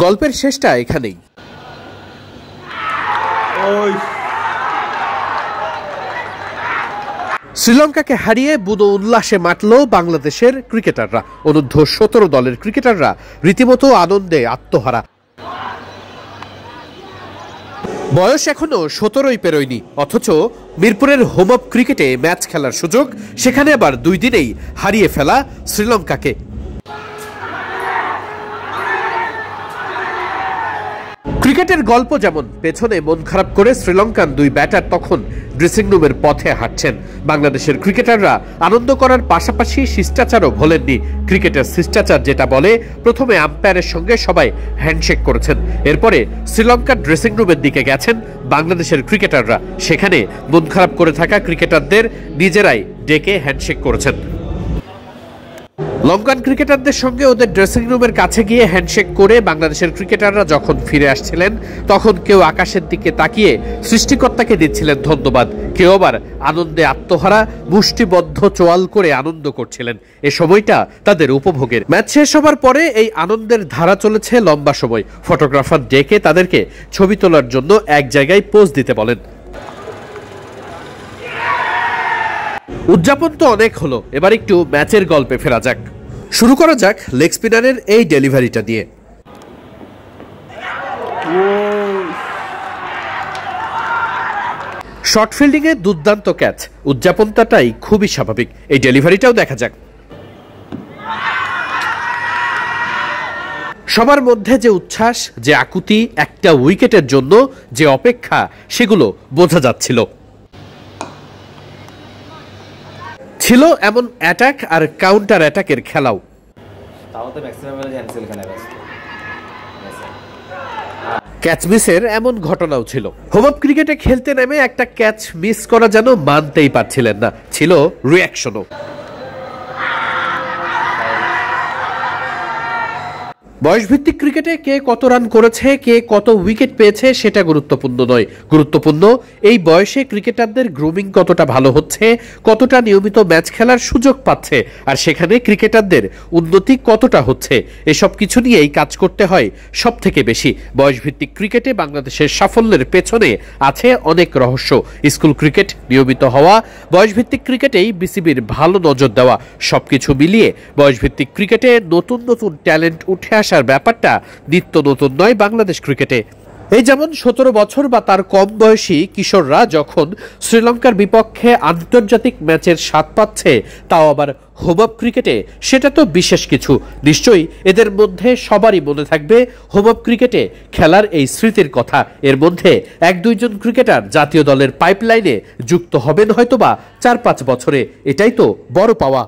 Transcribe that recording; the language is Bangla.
গল্পের শেষটা এখানেই। শ্রীলঙ্কাকে হারিয়ে বুনো উল্লাসে মাতল বাংলাদেশের ক্রিকেটাররা। অনূর্ধ্ব 17 দলের ক্রিকেটাররা রীতিমতো আনন্দে আত্মহারা। বয়স এখনো 17ই পেরোয়নি, অথচ মিরপুরের হোম অফ ক্রিকেটে ম্যাচ খেলার সুযোগ, সেখানে আবার 2 দিনেই হারিয়ে ফেলা শ্রীলঙ্কাকে। ক্রিকেটের গল্প যেমন, পেছনে মন খারাপ করে শ্রীলঙ্কান 2 ব্যাটার তখন ড্রেসিং রুমের পথে হাঁটছেন। বাংলাদেশের ক্রিকেটাররা আনন্দ করার পাশাপাশি শিষ্টাচারও ভোলেননি। ক্রিকেটের শিষ্টাচার যেটা বলে, প্রথমে আম্পায়ারের সঙ্গে সবাই হ্যান্ডশেক করেছেন, এরপরে শ্রীলঙ্কার ড্রেসিং রুমের দিকে গেছেন বাংলাদেশের ক্রিকেটাররা। সেখানে মন খারাপ করে থাকা ক্রিকেটারদের নিজেরাই ডেকে হ্যান্ডশেক করেছেন। লঙ্কান ক্রিকেটারদের সঙ্গে ওদের ড্রেসিং রুমের কাছে গিয়ে হ্যান্ডশেক করে বাংলাদেশের ক্রিকেটাররা যখন ফিরে আসছিলেন, তখন কেউ আকাশের দিকে তাকিয়ে সৃষ্টিকর্তাকে দিচ্ছিলেন ধন্যবাদ, কেউ আবার আনন্দে আত্মহারা মুষ্টিবদ্ধ চোয়াল করে আনন্দ করছিলেন। এ সময়টা তাদের উপভোগের। ম্যাচ শেষ হবার পরে এই আনন্দের ধারা চলেছে লম্বা সময়। ফটোগ্রাফার ডেকে তাদেরকে ছবি তোলার জন্য এক জায়গায় পোজ দিতে বলেন। উদযাপন তো অনেক হলো, এবার একটু ম্যাচের গল্পে ফেরা যাক। শুরু করা যাক লেগ স্পিনারের এই ডেলিভারিটা দিয়ে। শর্ট ফিল্ডিংয়ে দুর্দান্ত ক্যাচ, উদযাপনটাই খুবই স্বাভাবিক। এই ডেলিভারিটাও দেখা যাক। সবার মধ্যে যে উচ্ছ্বাস, যে আকুতি, একটা উইকেটের জন্য যে অপেক্ষা, সেগুলো বোঝা যাচ্ছিল। ছিল এমন অ্যাটাক আর কাউন্টার অ্যাটাকের খেলাও। ক্যাচ মিসের এমন ঘটনাও ছিল। হোম অফ ক্রিকেটে খেলতে নেমে একটা ক্যাচ মিস করা যেন মানতেই পারছিলেন না, ছিল রিঅ্যাকশনও। বয়সভিত্তিক ক্রিকেটে কে কত রান করেছে, কে কত উইকেট পেয়েছে সেটা গুরুত্বপূর্ণ নয়। গুরুত্বপূর্ণ এই বয়সে ক্রিকেটারদের গ্রুমিং কতটা ভালো হচ্ছে, কতটা নিয়মিত ম্যাচ খেলার সুযোগ পাচ্ছে, আর সেখানে ক্রিকেটারদের উন্নতি কতটা হচ্ছে। এসব কিছু নিয়েই কাজ করতে হয় সব থেকে বেশি। বয়সভিত্তিক ক্রিকেটে বাংলাদেশের সাফল্যের পেছনে আছে অনেক রহস্য। স্কুল ক্রিকেট নিয়মিত হওয়া, বয়সভিত্তিক ক্রিকেটেই বিসিবির ভালো নজর দেওয়া, সবকিছু মিলিয়ে বয়সভিত্তিক ক্রিকেটে নতুন নতুন ট্যালেন্ট উঠে আসার ব্যাপারটা নিত্য নতুন নয় বাংলাদেশ ক্রিকেটে। এই যেমন 17 বছর বা তার কম বয়সী কিশোররা যখন শ্রীলঙ্কার বিপক্ষে আন্তর্জাতিক ম্যাচের স্বাদ পাচ্ছে, তাও আবার হোম অফ ক্রিকেটে, সেটা তো বিশেষ কিছু। নিশ্চয়ই এদের মধ্যে সবারই মনে থাকবে হোম অফ ক্রিকেটে খেলার এই স্মৃতির কথা। এর মধ্যে 1-2 জন ক্রিকেটার জাতীয় দলের পাইপলাইনে যুক্ত হবেন হয়তোবা 4-5 বছরে। এটাই তো বড় পাওয়া।